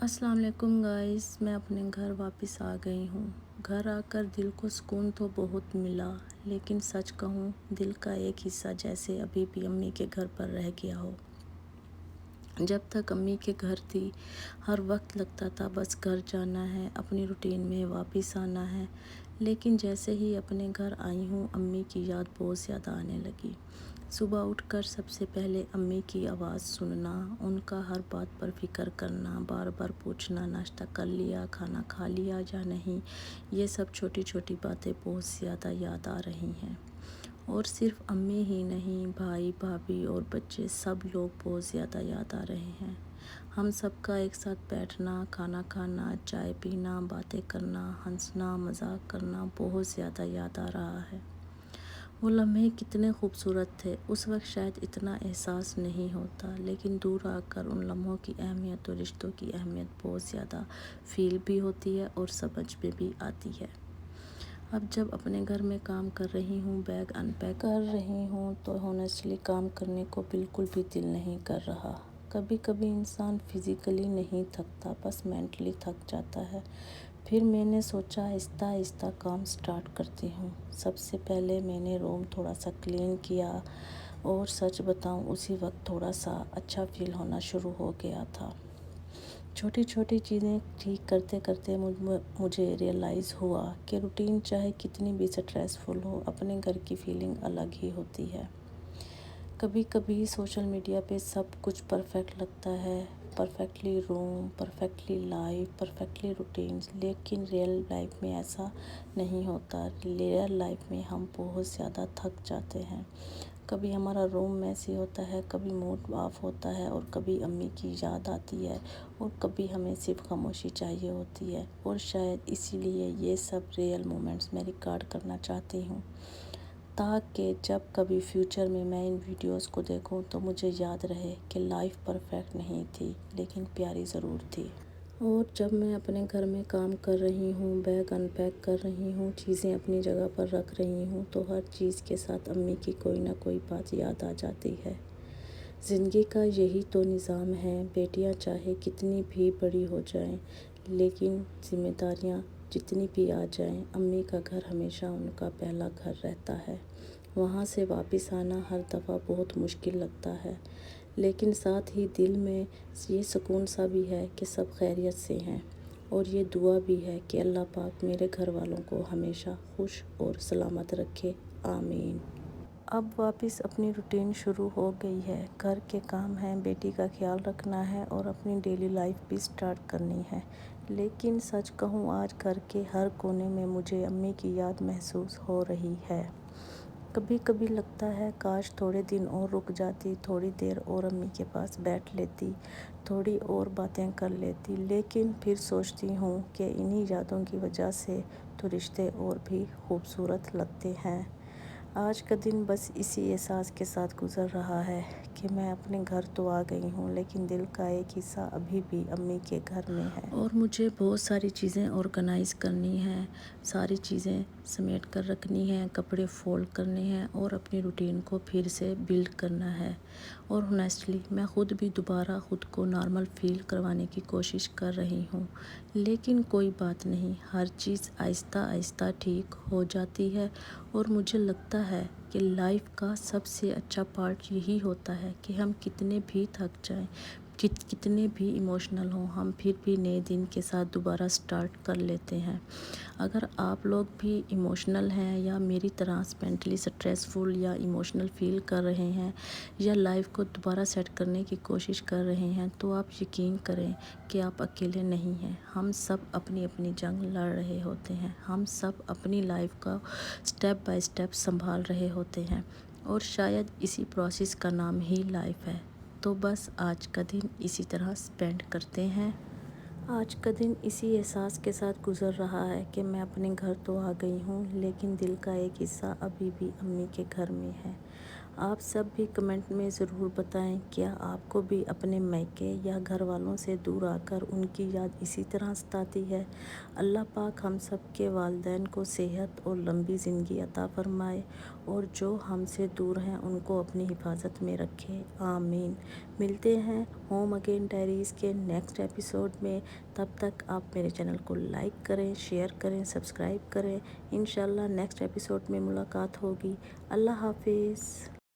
السلام علیکم گائز، میں اپنے گھر واپس آ گئی ہوں۔ گھر آ کر دل کو سکون تو بہت ملا، لیکن سچ کہوں دل کا ایک حصہ جیسے ابھی بھی امی کے گھر پر رہ گیا ہو۔ جب تک امی کے گھر تھی ہر وقت لگتا تھا بس گھر جانا ہے، اپنی روٹین میں واپس آنا ہے، لیکن جیسے ہی اپنے گھر آئی ہوں امی کی یاد بہت زیادہ آنے لگی۔ صبح اٹھ کر سب سے پہلے امی کی آواز سننا، ان کا ہر بات پر فکر کرنا، بار بار پوچھنا ناشتہ کر لیا، کھانا کھا لیا یا نہیں، یہ سب چھوٹی چھوٹی باتیں بہت زیادہ یاد آ رہی ہیں۔ اور صرف امی ہی نہیں، بھائی بھابھی اور بچے سب لوگ بہت زیادہ یاد آ رہے ہیں۔ ہم سب کا ایک ساتھ بیٹھنا، کھانا کھانا، چائے پینا، باتیں کرنا، ہنسنا مذاق کرنا بہت زیادہ یاد آ رہا ہے۔ وہ لمحے کتنے خوبصورت تھے، اس وقت شاید اتنا احساس نہیں ہوتا، لیکن دور آ کر ان لمحوں کی اہمیت اور رشتوں کی اہمیت بہت زیادہ فیل بھی ہوتی ہے اور سمجھ میں بھی آتی ہے۔ اب جب اپنے گھر میں کام کر رہی ہوں، بیگ ان پیک کر رہی ہوں تو ہونیسٹلی کام کرنے کو بالکل بھی دل نہیں کر رہا۔ کبھی کبھی انسان فزیکلی نہیں تھکتا، بس مینٹلی تھک جاتا ہے۔ پھر میں نے سوچا آہستہ آہستہ کام سٹارٹ کرتی ہوں۔ سب سے پہلے میں نے روم تھوڑا سا کلین کیا اور سچ بتاؤں اسی وقت تھوڑا سا اچھا فیل ہونا شروع ہو گیا تھا۔ چھوٹی چھوٹی چیزیں ٹھیک کرتے کرتے مجھے ریئلائز ہوا کہ روٹین چاہے کتنی بھی سٹریسفل ہو، اپنے گھر کی فیلنگ الگ ہی ہوتی ہے۔ کبھی کبھی سوشل میڈیا پہ سب کچھ پرفیکٹ لگتا ہے، پرفیکٹلی روم، پرفیکٹلی لائف، پرفیکٹلی روٹینز، لیکن ریئل لائف میں ایسا نہیں ہوتا۔ ریئل لائف میں ہم بہت زیادہ تھک جاتے ہیں۔ کبھی ہمارا روم میسی ہوتا ہے، کبھی موڈ آف ہوتا ہے اور کبھی امی کی یاد آتی ہے اور کبھی ہمیں صرف خاموشی چاہیے ہوتی ہے، اور شاید اسی لیے یہ سب ریئل مومنٹس میں ریکارڈ کرنا چاہتی ہوں، تاکہ جب کبھی فیوچر میں ان ویڈیوز کو دیکھوں تو مجھے یاد رہے کہ لائف پرفیکٹ نہیں تھی لیکن پیاری ضرور تھی۔ اور جب میں اپنے گھر میں کام کر رہی ہوں، بیگ ان پیک کر رہی ہوں، چیزیں اپنی جگہ پر رکھ رہی ہوں، تو ہر چیز کے ساتھ امی کی کوئی نہ کوئی بات یاد آ جاتی ہے۔ زندگی کا یہی تو نظام ہے، بیٹیاں چاہے کتنی بھی بڑی ہو جائیں، لیکن ذمہ داریاں جتنی بھی آ جائیں، امی کا گھر ہمیشہ ان کا پہلا گھر رہتا ہے۔ وہاں سے واپس آنا ہر دفعہ بہت مشکل لگتا ہے، لیکن ساتھ ہی دل میں یہ سکون سا بھی ہے کہ سب خیریت سے ہیں، اور یہ دعا بھی ہے کہ اللہ پاک میرے گھر والوں کو ہمیشہ خوش اور سلامت رکھے، آمین۔ اب واپس اپنی روٹین شروع ہو گئی ہے، گھر کے کام ہیں، بیٹی کا خیال رکھنا ہے اور اپنی ڈیلی لائف بھی سٹارٹ کرنی ہے۔ لیکن سچ کہوں آج گھر کے ہر کونے میں مجھے امی کی یاد محسوس ہو رہی ہے۔ کبھی کبھی لگتا ہے کاش تھوڑے دن اور رک جاتی، تھوڑی دیر اور امی کے پاس بیٹھ لیتی، تھوڑی اور باتیں کر لیتی، لیکن پھر سوچتی ہوں کہ انہی یادوں کی وجہ سے تو رشتے اور بھی خوبصورت لگتے ہیں۔ آج کا دن بس اسی احساس کے ساتھ گزر رہا ہے کہ میں اپنے گھر تو آ گئی ہوں، لیکن دل کا ایک حصہ ابھی بھی امی کے گھر میں ہے۔ اور مجھے بہت ساری چیزیں آرگنائز کرنی ہیں، ساری چیزیں سمیٹ کر رکھنی ہیں، کپڑے فولڈ کرنے ہیں اور اپنی روٹین کو پھر سے بلڈ کرنا ہے۔ اور ہونیسٹلی میں خود بھی دوبارہ خود کو نارمل فیل کروانے کی کوشش کر رہی ہوں، لیکن کوئی بات نہیں، ہر چیز آہستہ آہستہ ٹھیک ہو جاتی ہے۔ اور مجھے لگتا ہے کہ لائف کا سب سے اچھا پارٹ یہی ہوتا ہے کہ ہم کتنے بھی تھک جائیں، کتنے بھی ایموشنل ہوں، ہم پھر بھی نئے دن کے ساتھ دوبارہ سٹارٹ کر لیتے ہیں۔ اگر آپ لوگ بھی ایموشنل ہیں یا میری طرح مینٹلی سٹریسفل یا ایموشنل فیل کر رہے ہیں یا لائف کو دوبارہ سیٹ کرنے کی کوشش کر رہے ہیں، تو آپ یقین کریں کہ آپ اکیلے نہیں ہیں۔ ہم سب اپنی اپنی جنگ لڑ رہے ہوتے ہیں، ہم سب اپنی لائف کا سٹیپ بائی سٹیپ سنبھال رہے ہوتے ہیں، اور شاید اسی پروسیس کا نام ہی لائف ہے۔ تو بس آج کا دن اسی طرح اسپینڈ کرتے ہیں۔ آج کا دن اسی احساس کے ساتھ گزر رہا ہے کہ میں اپنے گھر تو آ گئی ہوں، لیکن دل کا ایک حصہ ابھی بھی امی کے گھر میں ہے۔ آپ سب بھی کمنٹ میں ضرور بتائیں، کیا آپ کو بھی اپنے میکے یا گھر والوں سے دور آ کر ان کی یاد اسی طرح ستاتی ہے؟ اللہ پاک ہم سب کے والدین کو صحت اور لمبی زندگی عطا فرمائے، اور جو ہم سے دور ہیں ان کو اپنی حفاظت میں رکھے، آمین۔ ملتے ہیں ہوم اگین ڈائریز کے نیکسٹ ایپیسوڈ میں۔ تب تک آپ میرے چینل کو لائک کریں، شیئر کریں، سبسکرائب کریں۔ انشاءاللہ نیکسٹ ایپیسوڈ میں ملاقات ہوگی۔ اللہ حافظ۔